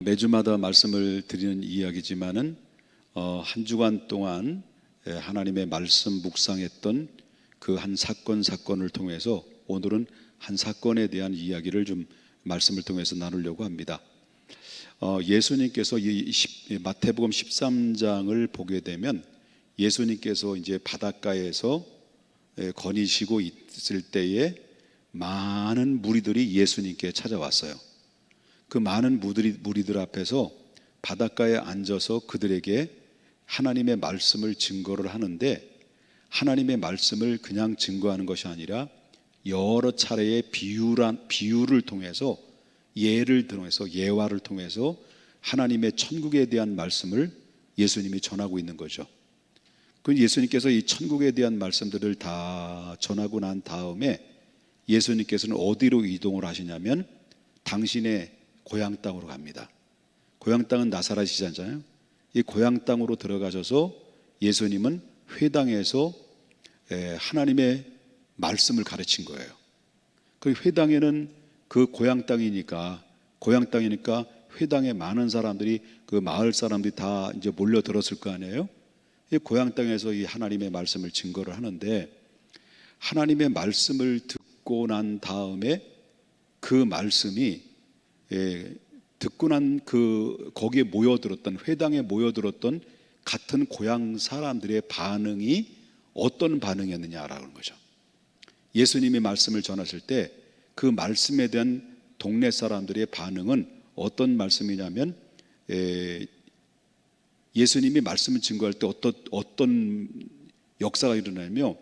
매주마다 말씀을 드리는 이야기지만은 한 주간 동안 하나님의 말씀 묵상했던 그 한 사건을 통해서 오늘은 한 사건에 대한 이야기를 좀 말씀을 통해서 나누려고 합니다. 예수님께서 이 마태복음 13장을 보게 되면 예수님께서 이제 바닷가에서 거니시고 있을 때에 많은 무리들이 예수님께 찾아왔어요. 그 많은 무리들 앞에서 바닷가에 앉아서 그들에게 하나님의 말씀을 증거를 하는데, 하나님의 말씀을 그냥 증거하는 것이 아니라 여러 차례의 비유를 통해서, 예를 통해서, 예화를 통해서 하나님의 천국에 대한 말씀을 예수님이 전하고 있는 거죠. 그 예수님께서 이 천국에 대한 말씀들을 다 전하고 난 다음에 예수님께서는 어디로 이동을 하시냐면 당신의 고향 땅으로 갑니다. 고향 땅은 나사렛이잖아요. 이 고향 땅으로 들어가셔서 예수님은 회당에서 하나님의 말씀을 가르친 거예요. 그 회당에는 그 고향 땅이니까 회당에 많은 사람들이, 그 마을 사람들이 다 이제 몰려들었을 거 아니에요. 이 고향 땅에서 이 하나님의 말씀을 증거를 하는데, 하나님의 말씀을 듣고 난 다음에 그 말씀이 듣고 난 거기에 모여들었던, 회당에 모여들었던 같은 고향 사람들의 반응이 어떤 반응이었느냐라는 거죠. 예수님이 말씀을 전하실 때 그 말씀에 대한 동네 사람들의 반응은 어떤 말씀이냐면, 예수님이 말씀을 증거할 때 어떤 역사가 일어나며,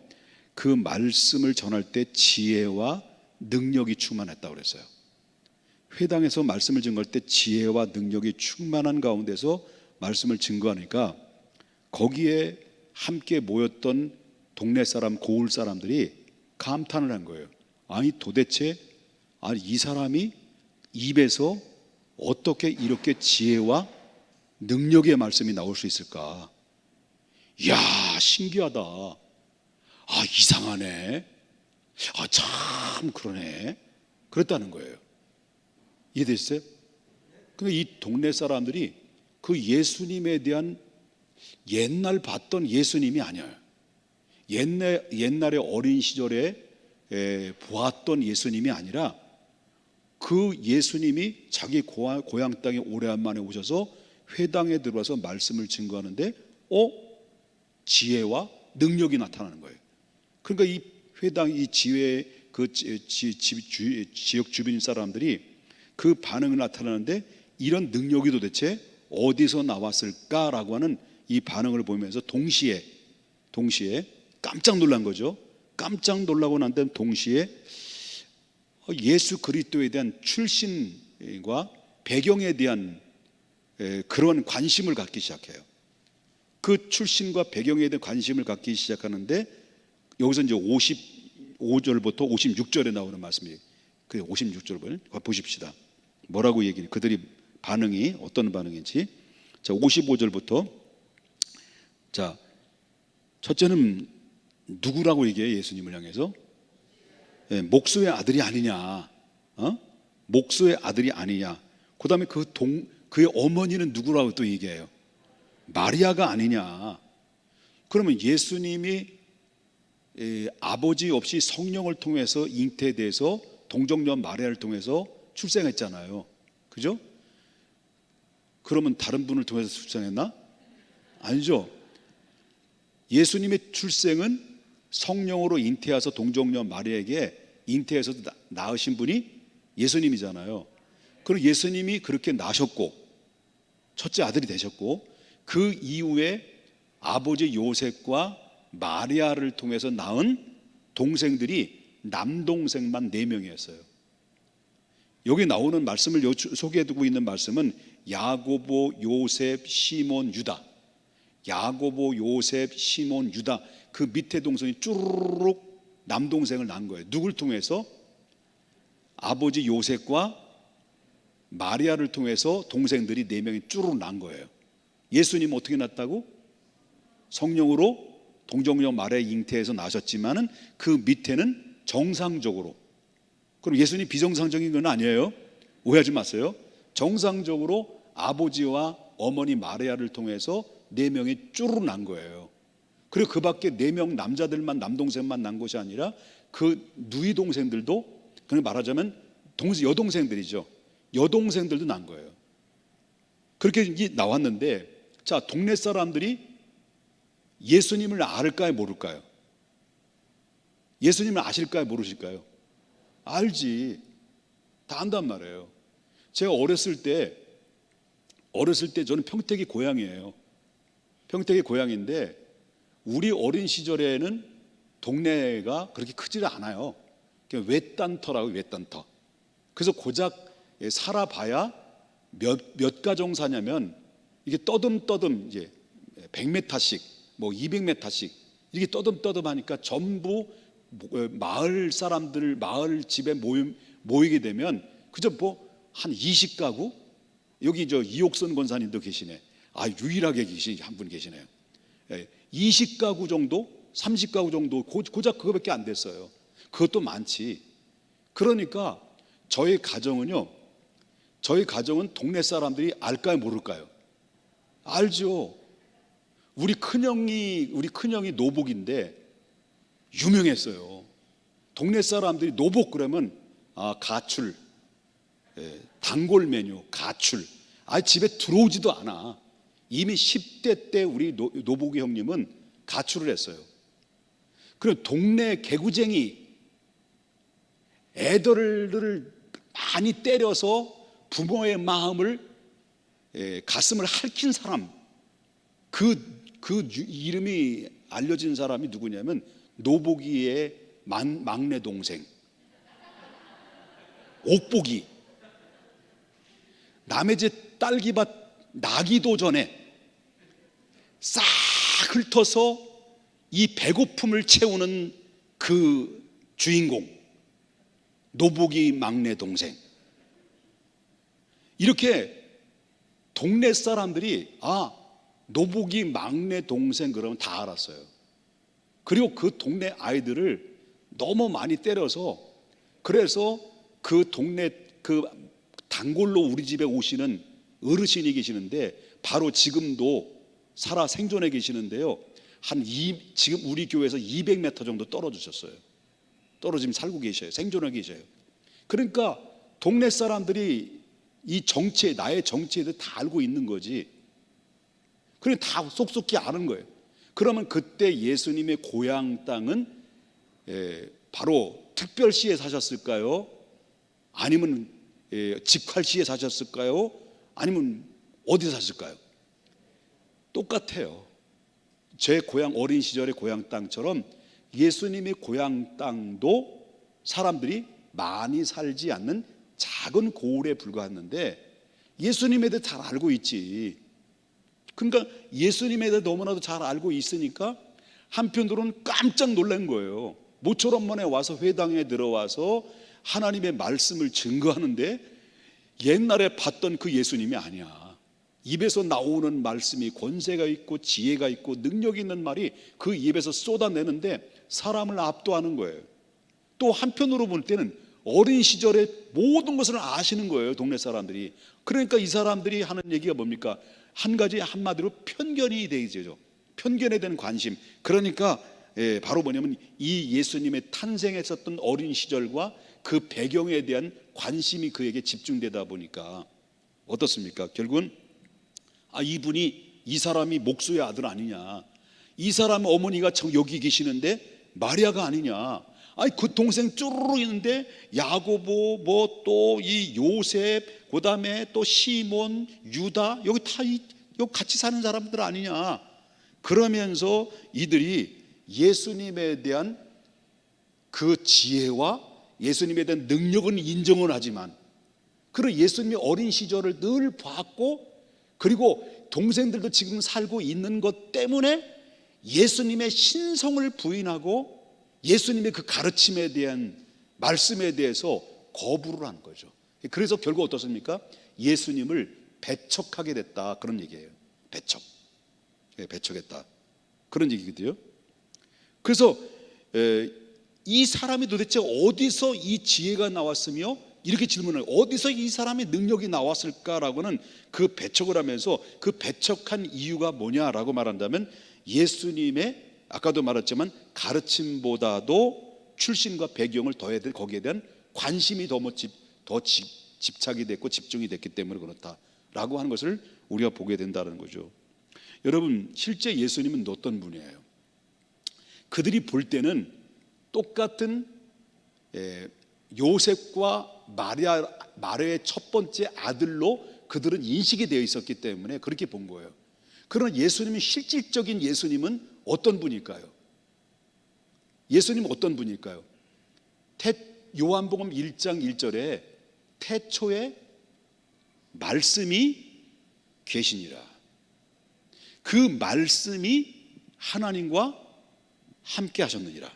그 말씀을 전할 때 지혜와 능력이 충만했다고 그랬어요. 회당에서 말씀을 증거할 때 지혜와 능력이 충만한 가운데서 말씀을 증거하니까 거기에 함께 모였던 동네 사람, 고을 사람들이 감탄을 한 거예요. 아니 도대체 이 사람이 입에서 어떻게 이렇게 지혜와 능력의 말씀이 나올 수 있을까? 이야, 신기하다. 이상하네. 참 그러네. 그랬다는 거예요. 이해되셨어요? 근데 이 동네 사람들이 그 예수님에 대한, 옛날 봤던 예수님이 아니에요. 옛날에 어린 시절에 보았던 예수님이 아니라, 그 예수님이 자기 고향 땅에 오래간만에 오셔서 회당에 들어와서 말씀을 증거하는데 지혜와 능력이 나타나는 거예요. 그러니까 이 회당, 이 지회, 지역 주변 사람들이 그 반응을 나타나는데, 이런 능력이 도대체 어디서 나왔을까라고 하는 이 반응을 보면서 동시에 깜짝 놀란 거죠. 깜짝 놀라고 난 다음 동시에 예수 그리스도에 대한 출신과 배경에 대한 그런 관심을 갖기 시작해요. 그 출신과 배경에 대한 관심을 갖기 시작하는데, 여기서 이제 55절부터 56절에 나오는 말씀이에요. 그 56절을 보십시다. 뭐라고 얘기해? 그들이 반응이 어떤 반응인지. 자, 55절부터. 자, 첫째는 누구라고 얘기해? 예수님을 향해서 목수의 아들이 아니냐, 목수의 아들이 아니냐. 그 다음에 그의 어머니는 누구라고 또 얘기해요? 마리아가 아니냐. 그러면 예수님이 아버지 없이 성령을 통해서 잉태돼서 동정녀 마리아를 통해서 출생했잖아요. 그죠? 그러면 다른 분을 통해서 출생했나? 아니죠. 예수님의 출생은 성령으로 잉태해서 동정녀 마리아에게 잉태해서 낳으신 분이 예수님이잖아요. 그리고 예수님이 그렇게 나셨고 첫째 아들이 되셨고, 그 이후에 아버지 요셉과 마리아를 통해서 낳은 동생들이 남동생만 4명이었어요. 여기 나오는 말씀을 소개해두고 있는 말씀은 야고보, 요셉, 시몬, 유다. 야고보, 요셉, 시몬, 유다, 그 밑에 동생이 쭈르륵 남동생을 낳은 거예요. 누굴 통해서? 아버지 요셉과 마리아를 통해서 동생들이 4명이 쭈르륵 낳은 거예요. 예수님 어떻게 낳았다고? 성령으로 동정녀 마리아 잉태해서 나셨지만은 그 밑에는 정상적으로, 그럼 예수님 비정상적인 건 아니에요. 오해하지 마세요. 정상적으로 아버지와 어머니 마리아를 통해서 4명이 쭈르 난 거예요. 그리고 그 밖에 4명 남자들만, 남동생만 난 것이 아니라 그 누이 동생들도, 그냥 말하자면 여동생들이죠. 여동생들도 난 거예요. 그렇게 나왔는데, 자, 동네 사람들이 예수님을 알을까요, 모를까요? 예수님을 아실까요, 모르실까요? 알지. 다 안단 말이에요. 제가 어렸을 때 저는 평택이 고향이에요. 평택이 고향인데, 우리 어린 시절에는 동네가 그렇게 크지를 않아요. 외딴터라고, 외딴터. 그래서 고작 살아봐야 몇 가정 사냐면, 이게 떠듬떠듬 이제 100m씩, 뭐 200m씩 이렇게 떠듬떠듬 하니까 전부 마을 사람들, 마을 집에 모이게 되면 그저 뭐 한 20가구, 여기 저 이옥선 권사님도 계시네. 유일하게 계신 한 분 계시네요. 20가구 정도, 30가구 정도, 고작 그거밖에 안 됐어요. 그것도 많지. 그러니까 저희 가정은 동네 사람들이 알까요, 모를까요? 알죠. 우리 큰형이 노복인데 유명했어요. 동네 사람들이 노복 그러면 가출, 단골 메뉴 가출. 집에 들어오지도 않아. 이미 10대 때 우리 노복이 형님은 가출을 했어요. 그리고 동네 개구쟁이 애들을 많이 때려서 부모의 마음을, 가슴을 핥힌 사람, 그 이름이 알려진 사람이 누구냐면 노복이의 막내 동생 옥복이. 남의 집 딸기밭 나기도 전에 싹 훑어서 이 배고픔을 채우는 그 주인공 노복이 막내 동생. 이렇게 동네 사람들이 노복이 막내 동생 그러면 다 알았어요. 그리고 그 동네 아이들을 너무 많이 때려서, 그래서 그 동네 그 단골로 우리 집에 오시는 어르신이 계시는데, 바로 지금도 살아 생존해 계시는데요. 지금 우리 교회에서 200m 정도 떨어지셨어요. 떨어지면 살고 계셔요. 생존해 계셔요. 그러니까 동네 사람들이 이 정체, 나의 정체에 대해 다 알고 있는 거지. 그래 다 속속히 아는 거예요. 그러면 그때 예수님의 고향 땅은 바로 특별시에 사셨을까요? 아니면 직할시에 사셨을까요? 아니면 어디서 사셨을까요? 똑같아요. 제 고향, 어린 시절의 고향 땅처럼 예수님의 고향 땅도 사람들이 많이 살지 않는 작은 고을에 불과했는데 예수님에 대해 잘 알고 있지. 그러니까 예수님에 대해 너무나도 잘 알고 있으니까 한편으로는 깜짝 놀란 거예요. 모처럼 만에 와서 회당에 들어와서 하나님의 말씀을 증거하는데 옛날에 봤던 그 예수님이 아니야. 입에서 나오는 말씀이 권세가 있고 지혜가 있고 능력이 있는 말이 그 입에서 쏟아내는데 사람을 압도하는 거예요. 또 한편으로 볼 때는 어린 시절에 모든 것을 아시는 거예요, 동네 사람들이. 그러니까 이 사람들이 하는 얘기가 뭡니까? 한 가지, 한마디로 편견이 되죠. 편견에 대한 관심. 그러니까 바로 뭐냐면 이 예수님의 탄생했었던 어린 시절과 그 배경에 대한 관심이 그에게 집중되다 보니까 어떻습니까? 결국은 이분이, 이 사람이 목수의 아들 아니냐, 이 사람 어머니가 여기 계시는데 마리아가 아니냐, 그 동생 쭈르르 있는데 야고보, 뭐 또 이 요셉, 그 다음에 또 시몬, 유다, 여기 다 여기 같이 사는 사람들 아니냐. 그러면서 이들이 예수님에 대한 그 지혜와 예수님에 대한 능력은 인정은 하지만, 그리고 예수님이 어린 시절을 늘 봤고, 그리고 동생들도 지금 살고 있는 것 때문에 예수님의 신성을 부인하고 예수님의 그 가르침에 대한 말씀에 대해서 거부를 한 거죠. 그래서 결국 어떻습니까? 예수님을 배척하게 됐다, 그런 얘기예요. 배척했다, 그런 얘기거든요. 그래서 이 사람이 도대체 어디서 이 지혜가 나왔으며 이렇게 질문을, 어디서 이 사람의 능력이 나왔을까라고는 그 배척을 하면서 그 배척한 이유가 뭐냐라고 말한다면 예수님의 아까도 말했지만 가르침보다도 출신과 배경을 더해야 될 거기에 대한 관심이 더 집착이 됐고 집중이 됐기 때문에 그렇다라고 하는 것을 우리가 보게 된다는 거죠. 여러분, 실제 예수님은 어떤 분이에요? 그들이 볼 때는 똑같은 요셉과 마리아의 첫 번째 아들로 그들은 인식이 되어 있었기 때문에 그렇게 본 거예요. 그러나 예수님은, 실질적인 예수님은 어떤 분일까요? 예수님은 어떤 분일까요? 요한복음 1장 1절에 태초에 말씀이 계시니라. 그 말씀이 하나님과 함께 하셨느니라.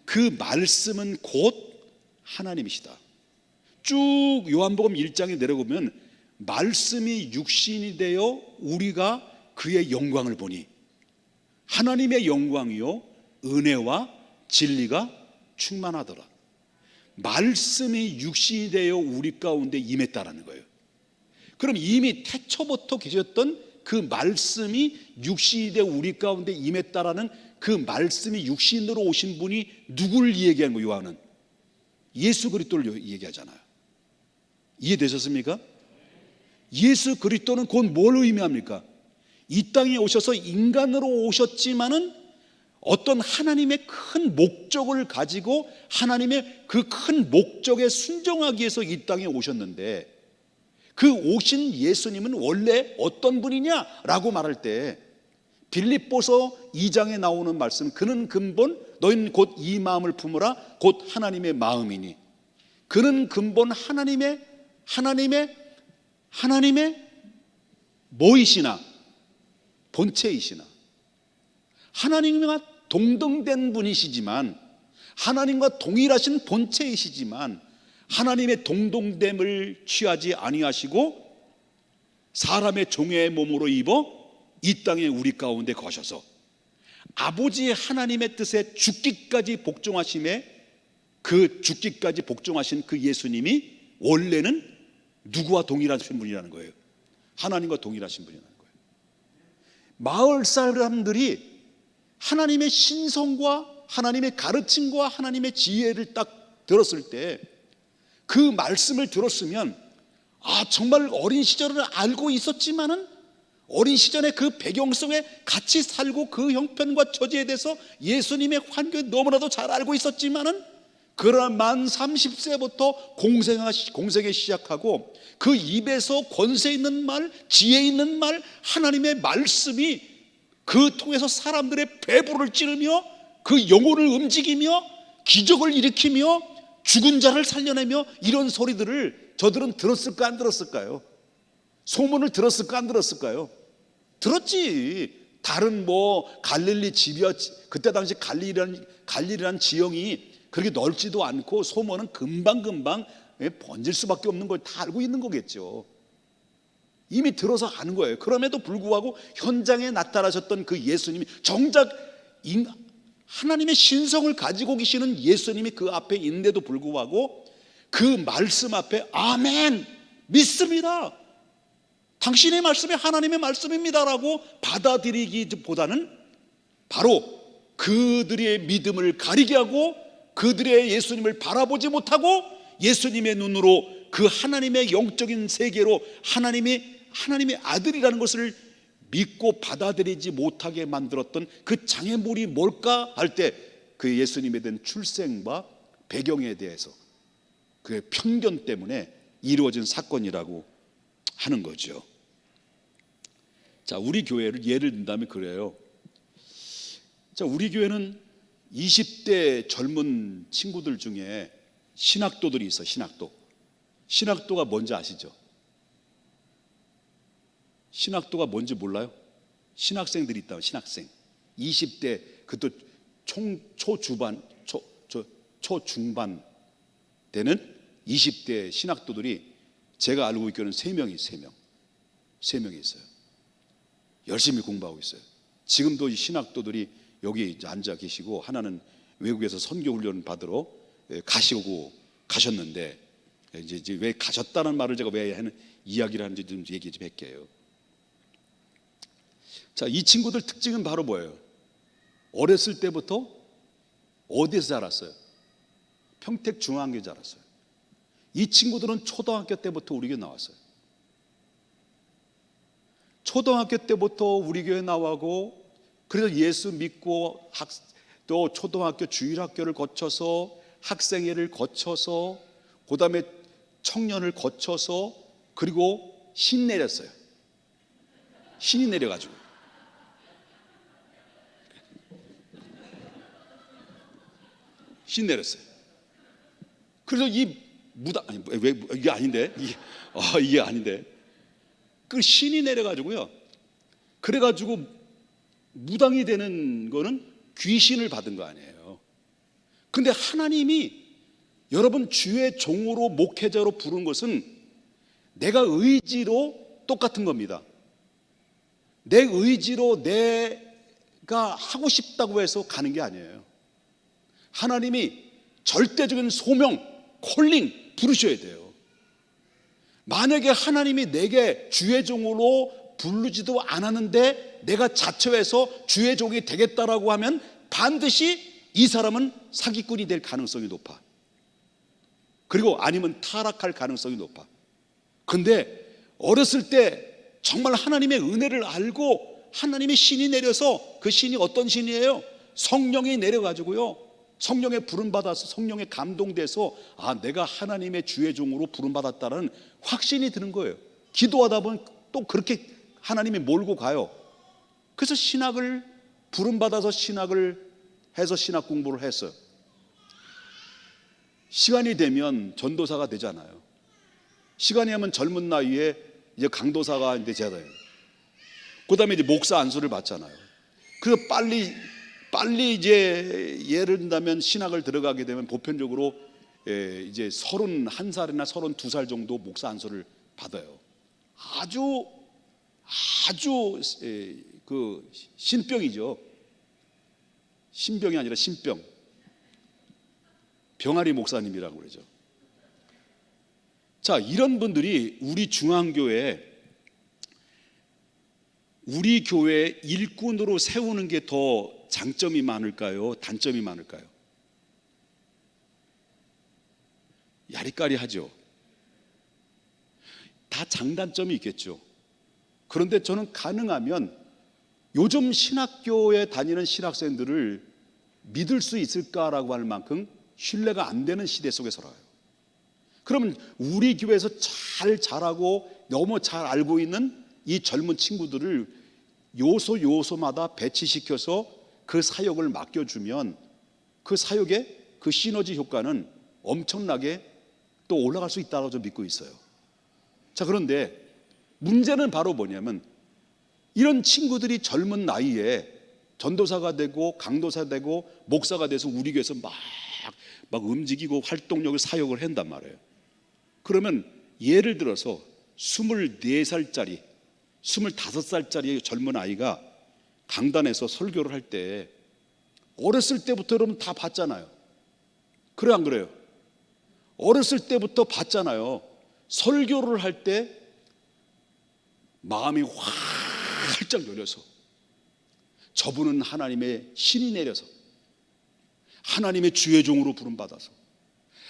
그 말씀은 곧 하나님이시다. 쭉 요한복음 1장에 내려보면 말씀이 육신이 되어 우리가 그의 영광을 보니 하나님의 영광이요 은혜와 진리가 충만하더라. 말씀이 육신이 되어 우리 가운데 임했다라는 거예요. 그럼 이미 태초부터 계셨던 그 말씀이 육신이 되어 우리 가운데 임했다라는 그 말씀이 육신으로 오신 분이 누구를 얘기하는 거예요? 요한은 예수 그리스도를 얘기하잖아요. 이해되셨습니까? 예수 그리스도는 곧 뭘 의미합니까? 이 땅에 오셔서 인간으로 오셨지만은 어떤 하나님의 큰 목적을 가지고 하나님의 그 큰 목적에 순종하기 위해서 이 땅에 오셨는데, 그 오신 예수님은 원래 어떤 분이냐라고 말할 때 빌립보서 2장에 나오는 말씀, 그는 근본 너희는 곧 이 마음을 품으라 곧 하나님의 마음이니, 그는 근본 하나님의 뭐이시나? 본체이시나? 하나님과 동등된 분이시지만, 하나님과 동일하신 본체이시지만 하나님의 동등됨을 취하지 아니하시고 사람의 종의 몸으로 입어 이 땅에 우리 가운데 거셔서 아버지 하나님의 뜻에 죽기까지 복종하심에, 그 죽기까지 복종하신 그 예수님이 원래는 누구와 동일하신 분이라는 거예요? 하나님과 동일하신 분이라는 거예요. 마을 사람들이 하나님의 신성과 하나님의 가르침과 하나님의 지혜를 딱 들었을 때, 그 말씀을 들었으면 정말 어린 시절을 알고 있었지만은 어린 시절의 그 배경 속에 같이 살고 그 형편과 처지에 대해서 예수님의 환경을 너무나도 잘 알고 있었지만은, 그러나 만 30세부터 공생에 시작하고 그 입에서 권세 있는 말, 지혜 있는 말, 하나님의 말씀이 그 통해서 사람들의 배부를 찌르며 그 영혼을 움직이며 기적을 일으키며 죽은 자를 살려내며 이런 소리들을 저들은 들었을까 안 들었을까요? 소문을 들었을까 안 들었을까요? 들었지. 다른 갈릴리 집이야, 그때 당시 갈릴리라는 지형이 그렇게 넓지도 않고 소문은 금방 번질 수밖에 없는 걸 다 알고 있는 거겠죠. 이미 들어서 아는 거예요. 그럼에도 불구하고 현장에 나타나셨던 그 예수님이, 정작 하나님의 신성을 가지고 계시는 예수님이 그 앞에 있는데도 불구하고 그 말씀 앞에 아멘, 믿습니다, 당신의 말씀이 하나님의 말씀입니다라고 받아들이기보다는 바로 그들의 믿음을 가리게 하고 그들의 예수님을 바라보지 못하고 예수님의 눈으로 그 하나님의 영적인 세계로 하나님의 아들이라는 것을 믿고 받아들이지 못하게 만들었던 그 장애물이 뭘까 할 때, 그 예수님에 대한 출생과 배경에 대해서 그 편견 때문에 이루어진 사건이라고 하는 거죠. 자, 우리 교회를 예를 든다면 그래요. 자, 우리 교회는 20대 젊은 친구들 중에 신학도들이 있어요. 신학도가 뭔지 아시죠? 신학도가 뭔지 몰라요? 신학생들이 있다고. 신학생 20대, 그것도 초중반 되는 20대 신학도들이 제가 알고 있기로는 3명이 있어요. 열심히 공부하고 있어요. 지금도 이 신학도들이 여기 앉아 계시고, 하나는 외국에서 선교 훈련 받으러 가셨는데, 이제 왜 가졌다는 말을 제가 왜 하는 이야기를 하는지 좀 얘기 좀 할게요. 자, 이 친구들 특징은 바로 뭐예요? 어렸을 때부터 어디서 자랐어요? 평택 중앙교회 자랐어요. 이 친구들은 초등학교 때부터 우리 교회 나왔어요. 초등학교 때부터 우리 교회 나와고, 그래서 예수 믿고 또 초등학교 주일학교를 거쳐서 학생회를 거쳐서 그 다음에 청년을 거쳐서 그리고 신 내렸어요. 신이 내려가지고 신 내렸어요. 그래서 이 무당, 아니 왜 이게 아닌데, 이게 아닌데, 그 신이 내려가지고요. 그래가지고 무당이 되는 거는 귀신을 받은 거 아니에요. 근데 하나님이 여러분 주의 종으로 목회자로 부른 것은 내가 의지로 똑같은 겁니다. 내 의지로 내가 하고 싶다고 해서 가는 게 아니에요. 하나님이 절대적인 소명, 콜링 부르셔야 돼요. 만약에 하나님이 내게 주의 종으로 부르지도 않았는데 내가 자처해서 주의 종이 되겠다라고 하면 반드시 이 사람은 사기꾼이 될 가능성이 높아. 그리고 아니면 타락할 가능성이 높아. 근데 어렸을 때 정말 하나님의 은혜를 알고 하나님의 신이 내려서, 그 신이 어떤 신이에요? 성령이 내려가지고요, 성령의 부름받아서 성령에 감동돼서 내가 하나님의 주의 종으로 부름받았다는 확신이 드는 거예요. 기도하다 보면 또 그렇게 하나님이 몰고 가요. 그래서 신학을 부름받아서 신학을 해서 신학 공부를 했어요. 시간이 되면 전도사가 되잖아요. 시간이 하면 젊은 나이에 이제 강도사가 이제 되잖아요. 그 다음에 이제 목사 안수를 받잖아요. 그래서 빨리 이제 예를 든다면 신학을 들어가게 되면 보편적으로 이제 31살이나 32살 정도 목사 안수를 받아요. 아주 그 신병이죠. 신병이 아니라 신병. 병아리 목사님이라고 그러죠. 자, 이런 분들이 우리 중앙교회에, 우리 교회 일꾼으로 세우는 게 더 장점이 많을까요? 단점이 많을까요? 야리까리하죠. 다 장단점이 있겠죠. 그런데 저는 가능하면 요즘 신학교에 다니는 신학생들을 믿을 수 있을까라고 할 만큼 신뢰가 안 되는 시대 속에 살아요. 그러면 우리 교회에서 잘 자라고 너무 잘 알고 있는 이 젊은 친구들을 요소마다 배치시켜서 그 사역을 맡겨주면 그 사역의 그 시너지 효과는 엄청나게 또 올라갈 수 있다고 저는 믿고 있어요. 자, 그런데 문제는 바로 뭐냐면 이런 친구들이 젊은 나이에 전도사가 되고 강도사 되고 목사가 돼서 우리 교회에서 막 움직이고 활동력을 사역을 한단 말이에요. 그러면 예를 들어서 24살짜리 25살짜리 젊은 아이가 강단에서 설교를 할 때 어렸을 때부터 여러분 다 봤잖아요. 그래 안 그래요? 어렸을 때부터 봤잖아요. 설교를 할 때 마음이 활짝 열려서 저분은 하나님의 신이 내려서 하나님의 주의 종으로 부름받아서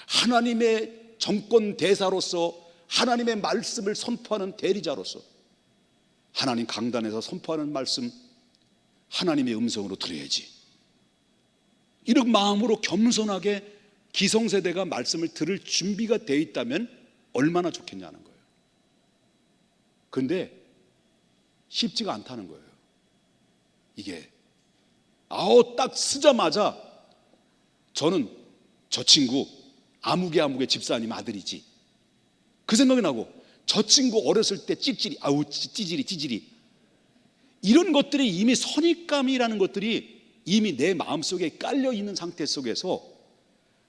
하나님의 정권 대사로서 하나님의 말씀을 선포하는 대리자로서 하나님 강단에서 선포하는 말씀 하나님의 음성으로 들어야지, 이런 마음으로 겸손하게 기성세대가 말씀을 들을 준비가 되어 있다면 얼마나 좋겠냐는 거예요. 그런데 쉽지가 않다는 거예요. 이게 딱 쓰자마자 저는 저 친구 아무개 집사님 아들이지, 그 생각이 나고, 저 친구 어렸을 때 찌질이 이런 것들이 이미 선입감이라는 것들이 이미 내 마음속에 깔려 있는 상태 속에서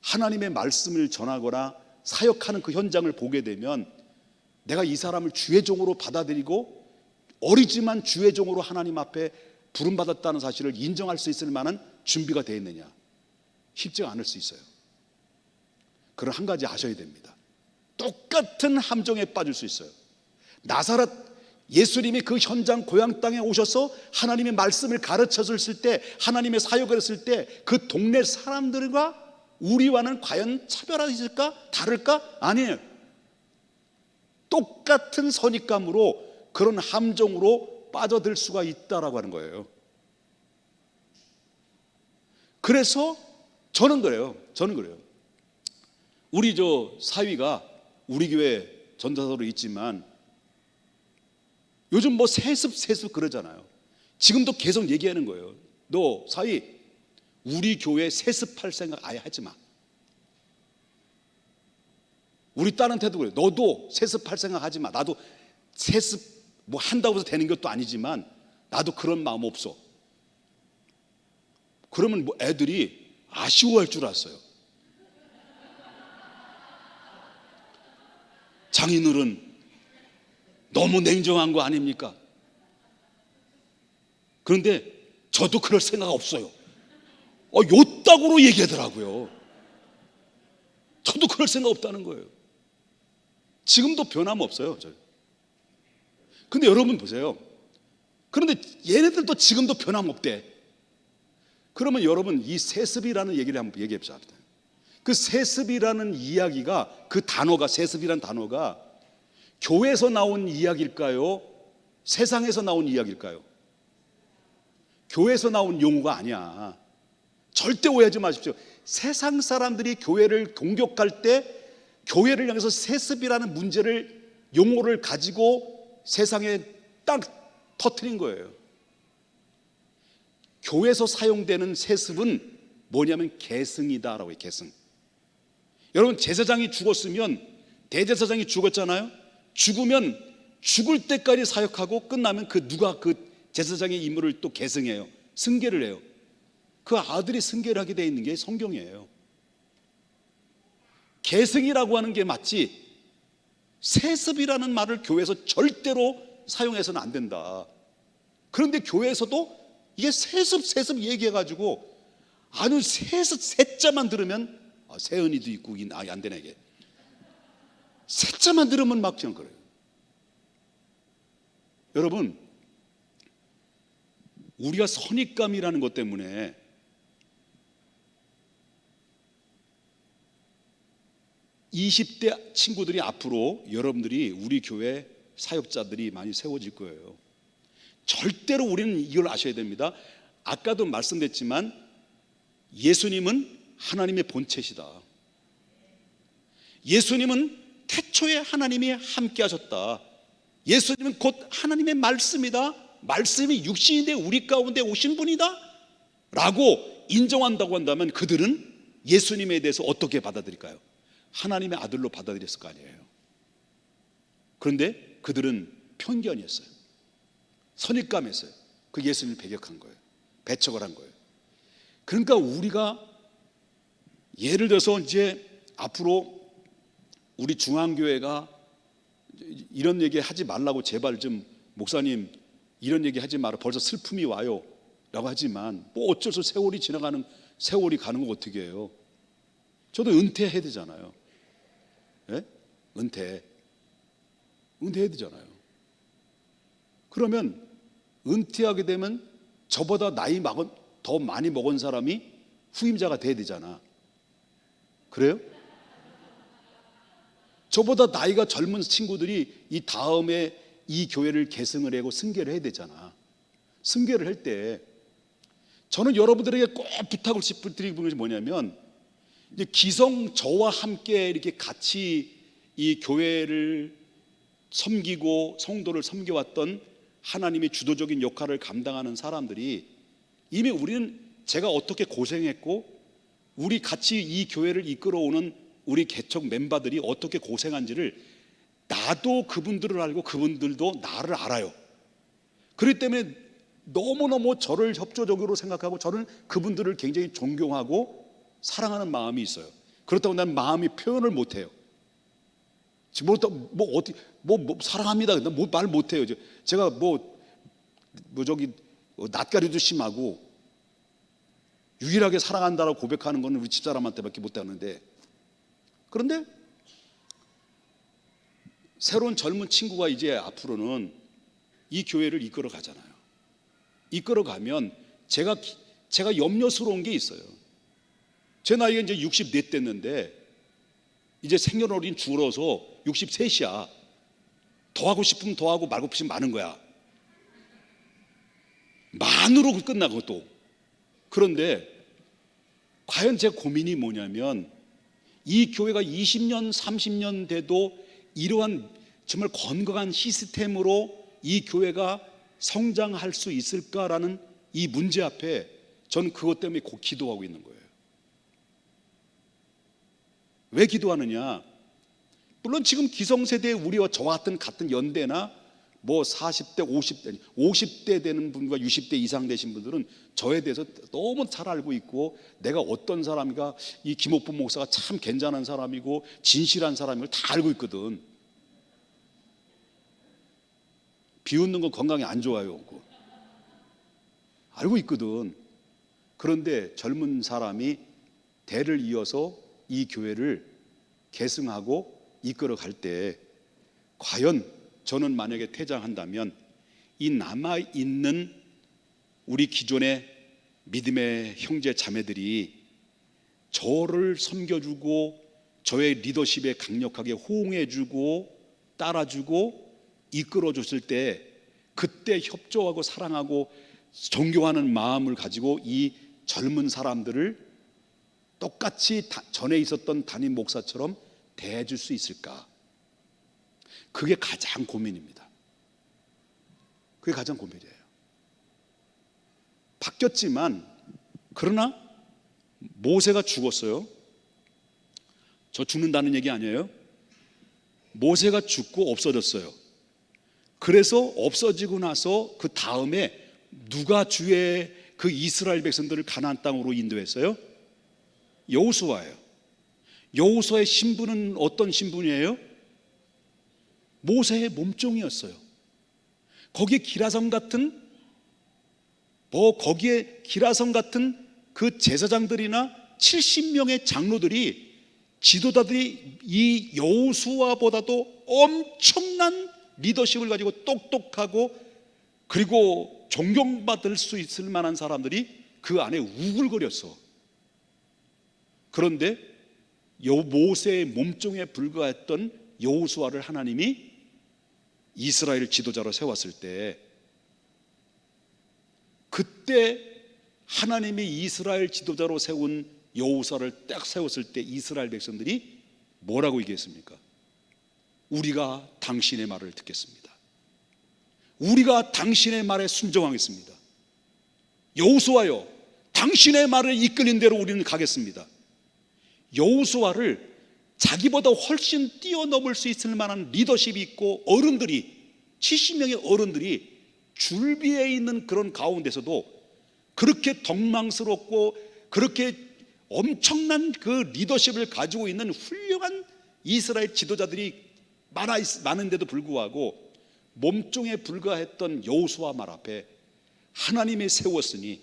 하나님의 말씀을 전하거나 사역하는 그 현장을 보게 되면 내가 이 사람을 주의 종으로 받아들이고 어리지만 주의 종으로 하나님 앞에 부름받았다는 사실을 인정할 수 있을 만한 준비가 되어 있느냐? 쉽지가 않을 수 있어요. 그런 한 가지 아셔야 됩니다. 똑같은 함정에 빠질 수 있어요. 나사렛 예수님이 그 현장 고향 땅에 오셔서 하나님의 말씀을 가르쳐줬을 때, 하나님의 사역을 했을 때 그 동네 사람들과 우리와는 과연 차별화가 있을까? 다를까? 아니에요. 똑같은 선입감으로 그런 함정으로 빠져들 수가 있다라고 하는 거예요. 그래서 저는 그래요. 우리 사위가 우리 교회 전도사로 있지만 요즘 뭐 세습 그러잖아요. 지금도 계속 얘기하는 거예요. 너 사위, 우리 교회 세습할 생각 아예 하지 마. 우리 딸한테도 그래요. 너도 세습할 생각 하지 마. 나도 세습 뭐 한다고 해서 되는 것도 아니지만 나도 그런 마음 없어. 그러면 뭐 애들이 아쉬워할 줄 알았어요. 장인어른 너무 냉정한 거 아닙니까? 그런데 저도 그럴 생각 없어요. 요따구로 얘기하더라고요. 저도 그럴 생각 없다는 거예요. 지금도 변함없어요. 근데 여러분 보세요. 그런데 얘네들도 지금도 변함없대. 그러면 여러분 이 세습이라는 얘기를 한번 얘기해 보자. 그 세습이라는 이야기가, 그 단어가, 세습이라는 단어가 교회에서 나온 이야기일까요? 세상에서 나온 이야기일까요? 교회에서 나온 용어가 아니야. 절대 오해하지 마십시오. 세상 사람들이 교회를 공격할 때 교회를 향해서 세습이라는 문제를, 용어를 가지고 세상에 딱 터뜨린 거예요. 교회에서 사용되는 세습은 뭐냐면 계승이다라고 해요. 계승. 여러분 제사장이 죽었으면, 대제사장이 죽었잖아요. 죽으면 죽을 때까지 사역하고 끝나면 누가 그 제사장의 임무를 또 계승해요. 승계를 해요. 그 아들이 승계를 하게 되어 있는 게 성경이에요. 계승이라고 하는 게 맞지, 세습이라는 말을 교회에서 절대로 사용해서는 안 된다. 그런데 교회에서도 이게 세습 얘기해가지고 아주 세자만 들으면 세은이도 있고 안 되네 이게. 세자만 들으면 막 그냥 그래요. 여러분 우리가 선입감이라는 것 때문에 (20대) 친구들이 앞으로 여러분들이 우리 교회 사역자들이 많이 세워질 거예요. 절대로 우리는 이걸 아셔야 됩니다. 아까도 말씀드렸지만 예수님은 하나님의 본체시다. 예수님은 태초에 하나님이 함께 하셨다. 예수님은 곧 하나님의 말씀이다. 말씀이 육신이 돼 우리 가운데 오신 분이다 라고 인정한다고 한다면 그들은 예수님에 대해서 어떻게 받아들일까요? 하나님의 아들로 받아들였을 거 아니에요. 그런데 그들은 편견이었어요. 선입감이었어요. 그 예수님을 배격한 거예요. 배척을 한 거예요. 그러니까 우리가 예를 들어서 이제 앞으로 우리 중앙교회가 이런 얘기 하지 말라고 제발 좀 목사님 이런 얘기 하지 마라, 벌써 슬픔이 와요 라고 하지만 뭐 어쩔 수 없이 세월이 가는 거 어떻게 해요? 저도 은퇴해야 되잖아요. 예? 은퇴해야 되잖아요. 그러면 은퇴하게 되면 저보다 나이 더 많이 먹은 사람이 후임자가 돼야 되잖아. 그래요? 저보다 나이가 젊은 친구들이 이 다음에 이 교회를 계승을 하고 승계를 해야 되잖아. 승계를 할 때 저는 여러분들에게 꼭 부탁을 드리는 것이 뭐냐면, 이제 기성 저와 함께 이렇게 같이 이 교회를 섬기고 성도를 섬겨왔던 하나님의 주도적인 역할을 감당하는 사람들이, 이미 우리는 제가 어떻게 고생했고 우리 같이 이 교회를 이끌어오는 우리 개척 멤버들이 어떻게 고생한지를 나도 그분들을 알고 그분들도 나를 알아요. 그렇기 때문에 너무너무 저를 협조적으로 생각하고 저는 그분들을 굉장히 존경하고 사랑하는 마음이 있어요. 그렇다고 난 마음이 표현을 못해요. 사랑합니다. 말 못해요. 제가 낯가리도 심하고 유일하게 사랑한다라고 고백하는 거는 우리 집사람한테밖에 못하는데, 그런데 새로운 젊은 친구가 이제 앞으로는 이 교회를 이끌어 가잖아요. 이끌어 가면 제가 염려스러운 게 있어요. 제 나이가 이제 64 됐는데 이제 생년월일이 줄어서 63이야. 더 하고 싶으면 더 하고 말고 싶으면 많은 거야. 만으로 끝나고 또. 그런데 과연 제 고민이 뭐냐면 이 교회가 20년 30년 돼도 이러한 정말 건강한 시스템으로 이 교회가 성장할 수 있을까라는 이 문제 앞에 저는 그것 때문에 꼭 기도하고 있는 거예요. 왜 기도하느냐? 물론 지금 기성세대의 우리와 저와 같은 연대나 뭐 40대 50대 되는 분과 60대 이상 되신 분들은 저에 대해서 너무 잘 알고 있고 내가 어떤 사람인가, 이 김옥부 목사가 참 괜찮은 사람이고 진실한 사람임을 다 알고 있거든. 비웃는 건 건강에 안 좋아요. 알고 있거든. 그런데 젊은 사람이 대를 이어서 이 교회를 계승하고 이끌어 갈 때 과연 저는 만약에 퇴장한다면 이 남아있는 우리 기존의 믿음의 형제 자매들이 저를 섬겨주고 저의 리더십에 강력하게 호응해주고 따라주고 이끌어줬을 때 그때 협조하고 사랑하고 존경하는 마음을 가지고 이 젊은 사람들을 똑같이 전에 있었던 담임 목사처럼 대해줄 수 있을까? 그게 가장 고민입니다. 그게 가장 고민이에요. 바뀌었지만 그러나 모세가 죽었어요. 저 죽는다는 얘기 아니에요. 모세가 죽고 없어졌어요. 그래서 없어지고 나서 그 다음에 누가 주의 그 이스라엘 백성들을 가나안 땅으로 인도했어요? 여호수아예요. 여호수아의 신분은 어떤 신분이에요? 모세의 몸종이었어요. 거기에 기라성 같은 그 제사장들이나 70명의 장로들이 지도자들이 이 여호수아보다도 엄청난 리더십을 가지고 똑똑하고 그리고 존경받을 수 있을 만한 사람들이 그 안에 우글거렸어. 그런데 모세의 몸종에 불과했던 여호수아를 하나님이 이스라엘 지도자로 세웠을 때 그때 하나님이 이스라엘 지도자로 세운 여호수아를 딱 세웠을 때 이스라엘 백성들이 뭐라고 얘기했습니까? 우리가 당신의 말을 듣겠습니다. 우리가 당신의 말에 순종하겠습니다. 여호수아여, 당신의 말을 이끌린 대로 우리는 가겠습니다. 여호수아를 자기보다 훨씬 뛰어넘을 수 있을 만한 리더십이 있고 어른들이 70명의 어른들이 줄비에 있는 그런 가운데서도 그렇게 덕망스럽고 그렇게 엄청난 그 리더십을 가지고 있는 훌륭한 이스라엘 지도자들이 많은데도 불구하고 몸종에 불과했던 여호수아 말 앞에 하나님이 세웠으니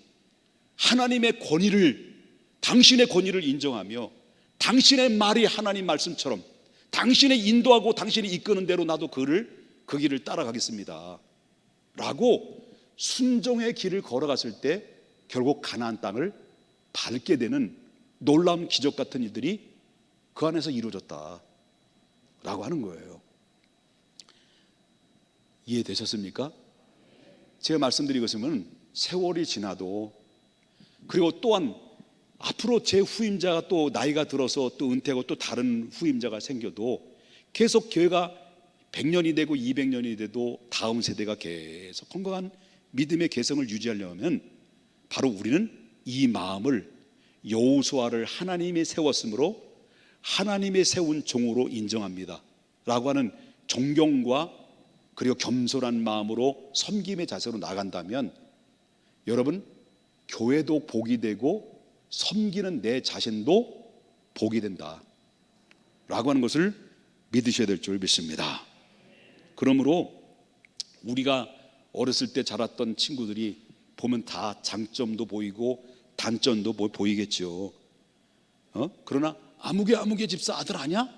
하나님의 권위를, 당신의 권위를 인정하며 당신의 말이 하나님 말씀처럼 당신의 인도하고 당신이 이끄는 대로 나도 그 길을 따라가겠습니다 라고 순종의 길을 걸어갔을 때 결국 가나안 땅을 밟게 되는 놀라운 기적 같은 일들이 그 안에서 이루어졌다 라고 하는 거예요. 이해되셨습니까? 제가 말씀드린 것은 세월이 지나도 그리고 또한 앞으로 제 후임자가 또 나이가 들어서 또 은퇴하고 또 다른 후임자가 생겨도 계속 교회가 100년이 되고 200년이 돼도 다음 세대가 계속 건강한 믿음의 개성을 유지하려면 바로 우리는 이 마음을 여호수아를 하나님이 세웠으므로 하나님의 세운 종으로 인정합니다 라고 하는 존경과 그리고 겸손한 마음으로 섬김의 자세로 나간다면 여러분 교회도 복이 되고 섬기는 내 자신도 복이 된다 라고 하는 것을 믿으셔야 될 줄 믿습니다. 그러므로 우리가 어렸을 때 자랐던 친구들이 보면 다 장점도 보이고 단점도 보이겠죠. 그러나 아무개 집사 아들 아냐?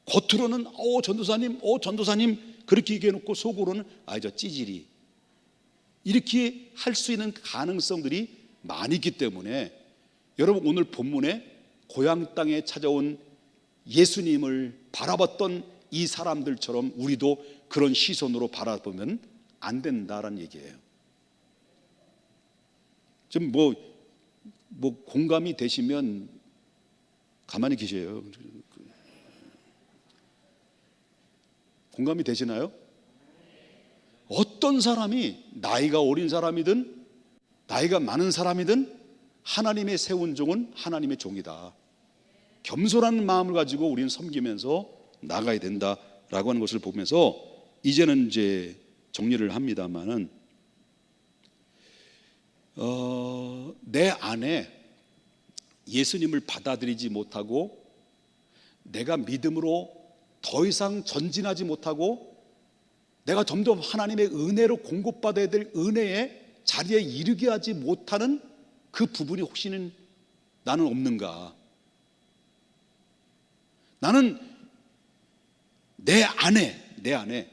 겉으로는 전도사님, 전도사님 그렇게 얘기해놓고 속으로는 저 찌질이, 이렇게 할 수 있는 가능성들이 많이 있기 때문에 여러분, 오늘 본문에 고향 땅에 찾아온 예수님을 바라봤던 이 사람들처럼 우리도 그런 시선으로 바라보면 안 된다라는 얘기예요. 좀 공감이 되시면 가만히 계세요. 공감이 되시나요? 어떤 사람이 나이가 어린 사람이든 나이가 많은 사람이든 하나님의 세운 종은 하나님의 종이다. 겸손한 마음을 가지고 우리는 섬기면서 나가야 된다라고 하는 것을 보면서 이제는 이제 정리를 합니다만은 내 안에 예수님을 받아들이지 못하고 내가 믿음으로 더 이상 전진하지 못하고 내가 점점 하나님의 은혜로 공급받아야 될 은혜의 자리에 이르게 하지 못하는 그 부분이 혹시는 나는 없는가? 나는 내 안에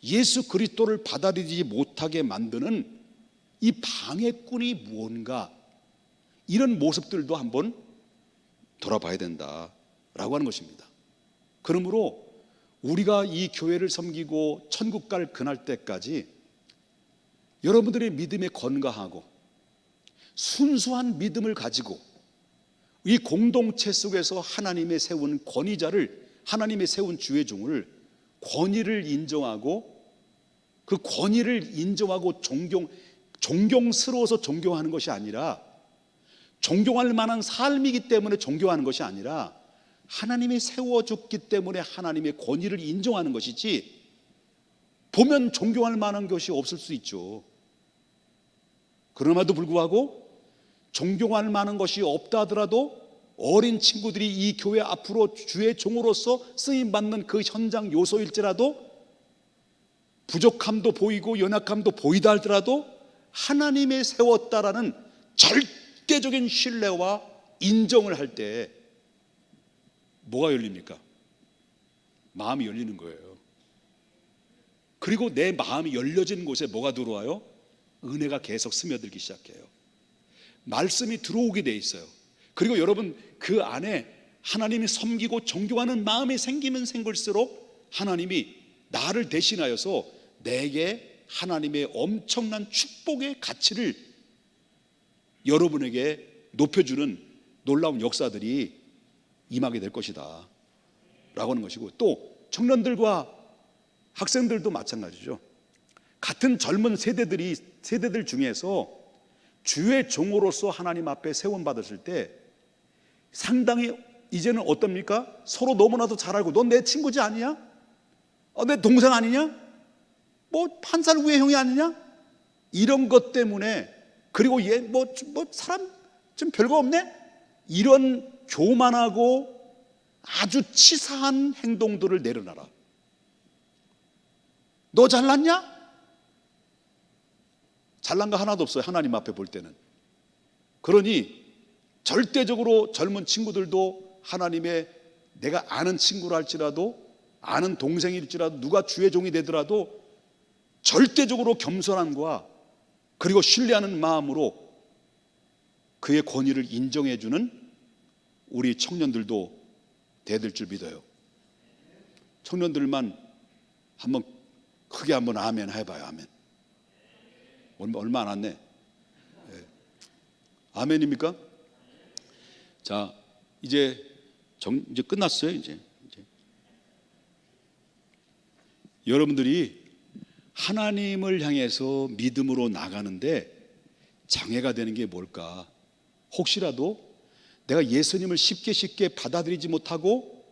예수 그리스도를 받아들이지 못하게 만드는 이 방해꾼이 무언가, 이런 모습들도 한번 돌아봐야 된다라고 하는 것입니다. 그러므로 우리가 이 교회를 섬기고 천국 갈 그날 때까지 여러분들의 믿음에 건강하고 순수한 믿음을 가지고 이 공동체 속에서 하나님의 세운 권위자를, 하나님의 세운 주의 종을 권위를 인정하고 그 권위를 인정하고 존경스러워서 존경하는 것이 아니라, 존경할 만한 삶이기 때문에 존경하는 것이 아니라 하나님이 세워줬기 때문에 하나님의 권위를 인정하는 것이지, 보면 존경할 만한 것이 없을 수 있죠. 그럼에도 불구하고 존경할 만한 것이 없다 하더라도 어린 친구들이 이 교회 앞으로 주의 종으로서 쓰임받는 그 현장 요소일지라도, 부족함도 보이고 연약함도 보이다 하더라도 하나님의 세웠다라는 절대적인 신뢰와 인정을 할 때 뭐가 열립니까? 마음이 열리는 거예요. 그리고 내 마음이 열려진 곳에 뭐가 들어와요? 은혜가 계속 스며들기 시작해요. 말씀이 들어오게 돼 있어요. 그리고 여러분, 그 안에 하나님이 섬기고 존경하는 마음이 생기면 생길수록 하나님이 나를 대신하여서 내게 하나님의 엄청난 축복의 가치를 여러분에게 높여주는 놀라운 역사들이 임하게 될 것이다 라고 하는 것이고, 또 청년들과 학생들도 마찬가지죠. 같은 젊은 세대들 중에서 주의 종으로서 하나님 앞에 세움받았을 때 상당히 이제는 어떻습니까? 서로 너무나도 잘 알고, 넌 내 친구지 아니냐? 내 동생 아니냐? 한 살 위의 형이 아니냐? 이런 것 때문에, 그리고 얘 사람 좀 별거 없네? 이런 교만하고 아주 치사한 행동들을 내려놔라. 너 잘났냐? 잘난 거 하나도 없어요, 하나님 앞에 볼 때는. 그러니 절대적으로 젊은 친구들도 하나님의, 내가 아는 친구라 할지라도, 아는 동생일지라도, 누가 주의 종이 되더라도 절대적으로 겸손함과 그리고 신뢰하는 마음으로 그의 권위를 인정해주는 우리 청년들도 돼야 될 줄 믿어요. 청년들만 한번 크게 한번 아멘 해봐요. 아멘. 얼마 안 왔네. 네. 아멘입니까? 자, 이제 끝났어요. 이제 여러분들이 하나님을 향해서 믿음으로 나가는데 장애가 되는 게 뭘까? 혹시라도 내가 예수님을 쉽게 받아들이지 못하고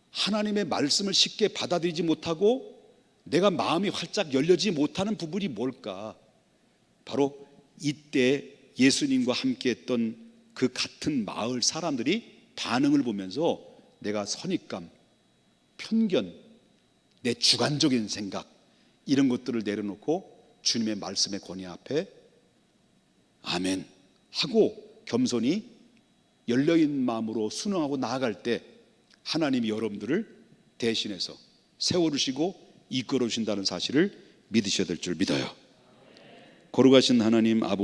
하나님의 말씀을 쉽게 받아들이지 못하고 내가 마음이 활짝 열려지지 못하는 부분이 뭘까? 바로 이때 예수님과 함께 했던 그 같은 마을 사람들이 반응을 보면서 내가 선입감, 편견, 내 주관적인 생각, 이런 것들을 내려놓고 주님의 말씀의 권위 앞에 아멘 하고 겸손히 열려있는 마음으로 순응하고 나아갈 때 하나님이 여러분들을 대신해서 세워주시고 이끌어 주신다는 사실을 믿으셔야 될 줄 믿어요. 거룩하신 하나님 아버지,